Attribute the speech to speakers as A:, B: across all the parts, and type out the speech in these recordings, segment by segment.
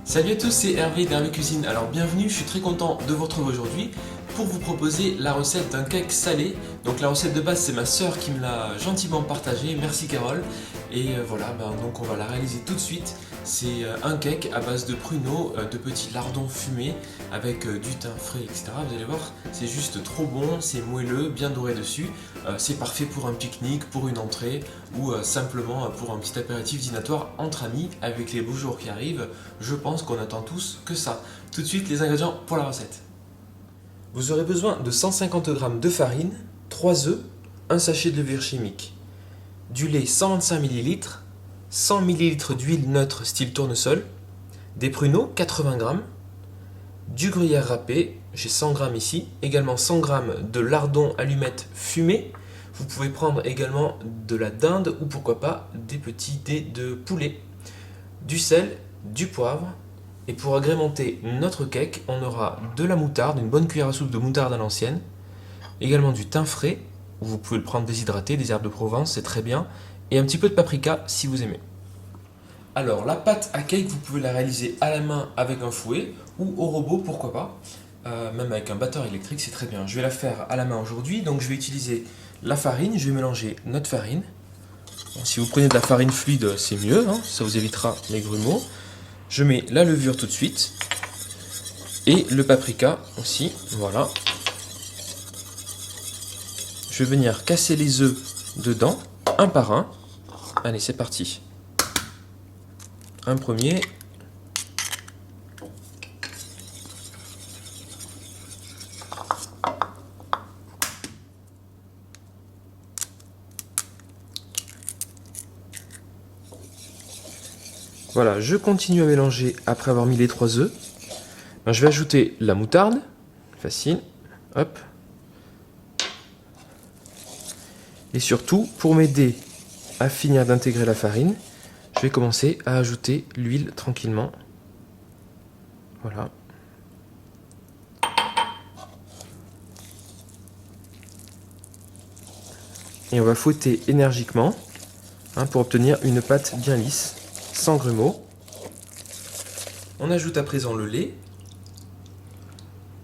A: Salut à tous, c'est Hervé d'Hervé Cuisine. Alors bienvenue, je suis très content de vous retrouver aujourd'hui pour vous proposer la recette d'un cake salé. Donc la recette de base, c'est ma sœur qui me l'a gentiment partagée, merci Carole. Et voilà, donc on va la réaliser tout de suite. C'est un cake à base de pruneaux, de petits lardons fumés avec du thym frais, etc. Vous allez voir, c'est juste trop bon, c'est moelleux, bien doré dessus. C'est parfait pour un pique-nique, pour une entrée ou simplement pour un petit apéritif dînatoire entre amis avec les beaux jours qui arrivent. Je pense qu'on attend tous que ça. Tout de suite, les ingrédients pour la recette. Vous aurez besoin de 150 g de farine, 3 œufs, un sachet de levure chimique, du lait 125 ml, 100 ml d'huile neutre style tournesol, des pruneaux 80 g, du gruyère râpé, j'ai 100 g ici, également 100 g de lardons allumettes fumés. Vous pouvez prendre également de la dinde ou pourquoi pas des petits dés de poulet, du sel, du poivre. Et pour agrémenter notre cake, on aura de la moutarde, une bonne cuillère à soupe de moutarde à l'ancienne, également du thym frais, ou vous pouvez le prendre déshydraté, des herbes de Provence, c'est très bien, et un petit peu de paprika si vous aimez. Alors la pâte à cake, vous pouvez la réaliser à la main avec un fouet, ou au robot, pourquoi pas, même avec un batteur électrique, c'est très bien. Je vais la faire à la main aujourd'hui, donc je vais utiliser la farine, je vais mélanger notre farine. Bon, si vous prenez de la farine fluide, c'est mieux, hein, ça vous évitera les grumeaux. Je mets la levure tout de suite. Et le paprika aussi, voilà. Je vais venir casser les œufs dedans, un par un. Allez, c'est parti. Un premier. Voilà, je continue à mélanger après avoir mis les 3 œufs. Je vais ajouter la moutarde, facile, hop. Et surtout, pour m'aider à finir d'intégrer la farine, je vais commencer à ajouter l'huile tranquillement. Voilà. Et on va fouetter énergiquement pour obtenir une pâte bien lisse, sans grumeaux. On ajoute à présent le lait.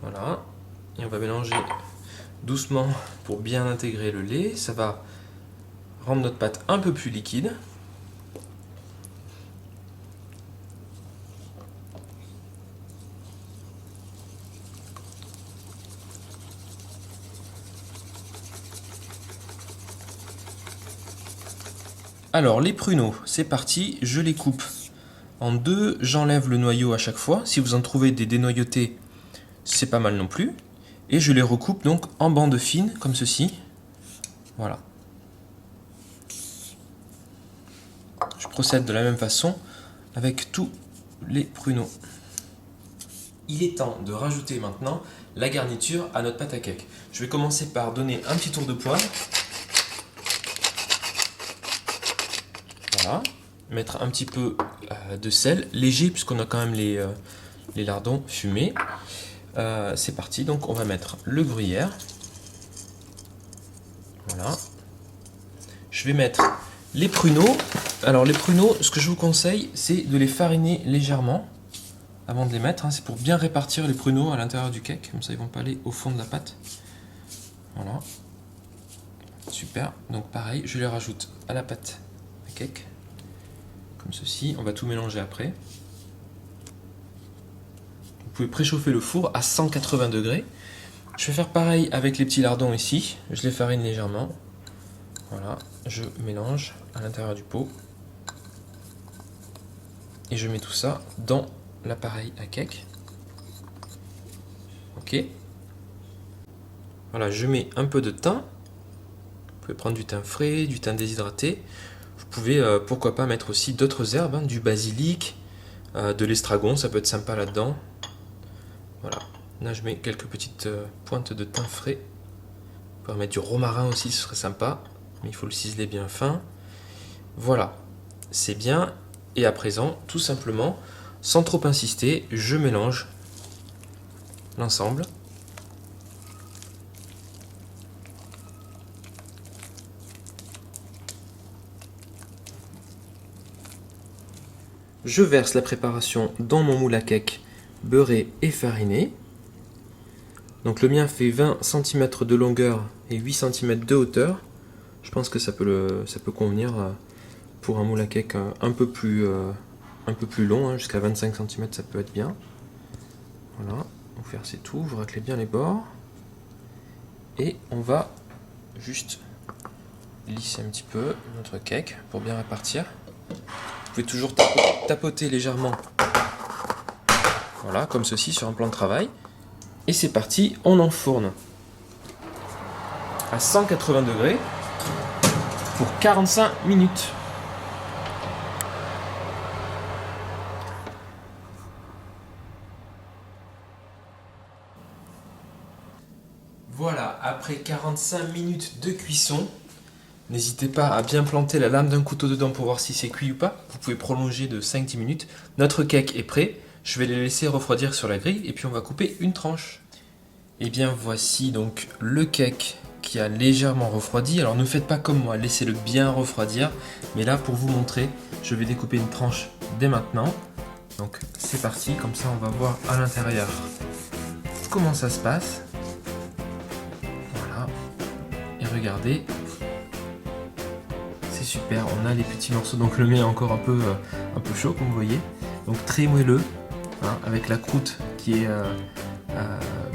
A: Voilà. Et on va mélanger doucement pour bien intégrer le lait. Ça va rendre notre pâte un peu plus liquide. Alors les pruneaux, c'est parti, je les coupe en deux, j'enlève le noyau à chaque fois. Si vous en trouvez des dénoyautés, c'est pas mal non plus. Et je les recoupe donc en bandes fines, comme ceci. Voilà. Je procède de la même façon avec tous les pruneaux. Il est temps de rajouter maintenant la garniture à notre pâte à cake. Je vais commencer par donner un petit tour de poêle. Voilà. Mettre un petit peu de sel, léger puisqu'on a quand même les lardons fumés. C'est parti, donc on va mettre le gruyère. Voilà. Je vais mettre les pruneaux. Alors les pruneaux, ce que je vous conseille, c'est de les fariner légèrement avant de les mettre. C'est pour bien répartir les pruneaux à l'intérieur du cake, comme ça ils ne vont pas aller au fond de la pâte. Voilà. Super. Donc pareil, je les rajoute à la pâte à cake. Comme ceci. On va tout mélanger après. Vous pouvez préchauffer le four à 180 degrés. Je vais faire pareil avec les petits lardons ici. Je les farine légèrement. Voilà. Je mélange à l'intérieur du pot. Et je mets tout ça dans l'appareil à cake. Ok. Voilà, je mets un peu de thym. Vous pouvez prendre du thym frais, du thym déshydraté. Vous pouvez, pourquoi pas, mettre aussi d'autres herbes, du basilic, de l'estragon, ça peut être sympa là-dedans. Voilà. Là, je mets quelques petites pointes de thym frais. Vous pouvez mettre du romarin aussi, ce serait sympa. Mais il faut le ciseler bien fin. Voilà. C'est bien. Et à présent, tout simplement, sans trop insister, je mélange l'ensemble. je verse la préparation dans mon moule à cake beurré et fariné. Donc le mien fait 20 cm de longueur et 8 cm de hauteur. Je pense que ça peut convenir pour un moule à cake un peu plus long, hein, jusqu'à 25 cm ça peut être bien. Voilà, vous versez tout, vous raclez bien les bords. Et on va juste lisser un petit peu notre cake pour bien répartir. Vous pouvez toujours tapoter légèrement, voilà, comme ceci sur un plan de travail. Et c'est parti, on enfourne à 180 degrés pour 45 minutes. Voilà, après 45 minutes de cuisson, n'hésitez pas à bien planter la lame d'un couteau dedans pour voir si c'est cuit ou pas. Vous pouvez prolonger de 5-10 minutes. Notre cake est prêt. Je vais les laisser refroidir sur la grille et puis on va couper une tranche. Et bien voici donc le cake qui a légèrement refroidi. Alors ne faites pas comme moi, laissez-le bien refroidir. Mais là, pour vous montrer, je vais découper une tranche dès maintenant. Donc c'est parti, comme ça on va voir à l'intérieur comment ça se passe. Voilà. Et regardez. C'est super, on a les petits morceaux. Donc le mien est encore un peu chaud, comme vous voyez. Donc très moelleux, hein, avec la croûte qui est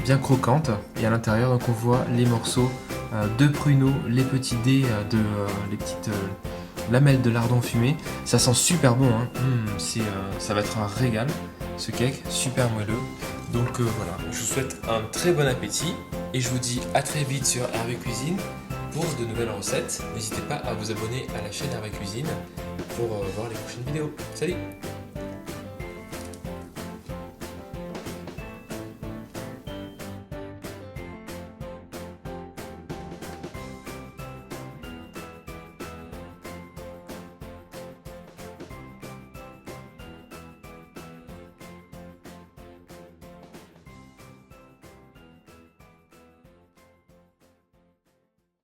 A: bien croquante. Et à l'intérieur, donc on voit les morceaux de pruneaux, les petits dés les petites lamelles de lardon fumé. Ça sent super bon, hein. Ça va être un régal, ce cake, super moelleux. Donc voilà, je vous souhaite un très bon appétit et je vous dis à très vite sur Hervé Cuisine pour de nouvelles recettes. N'hésitez pas à vous abonner à la chaîne Hervé Cuisine pour voir les prochaines vidéos. Salut!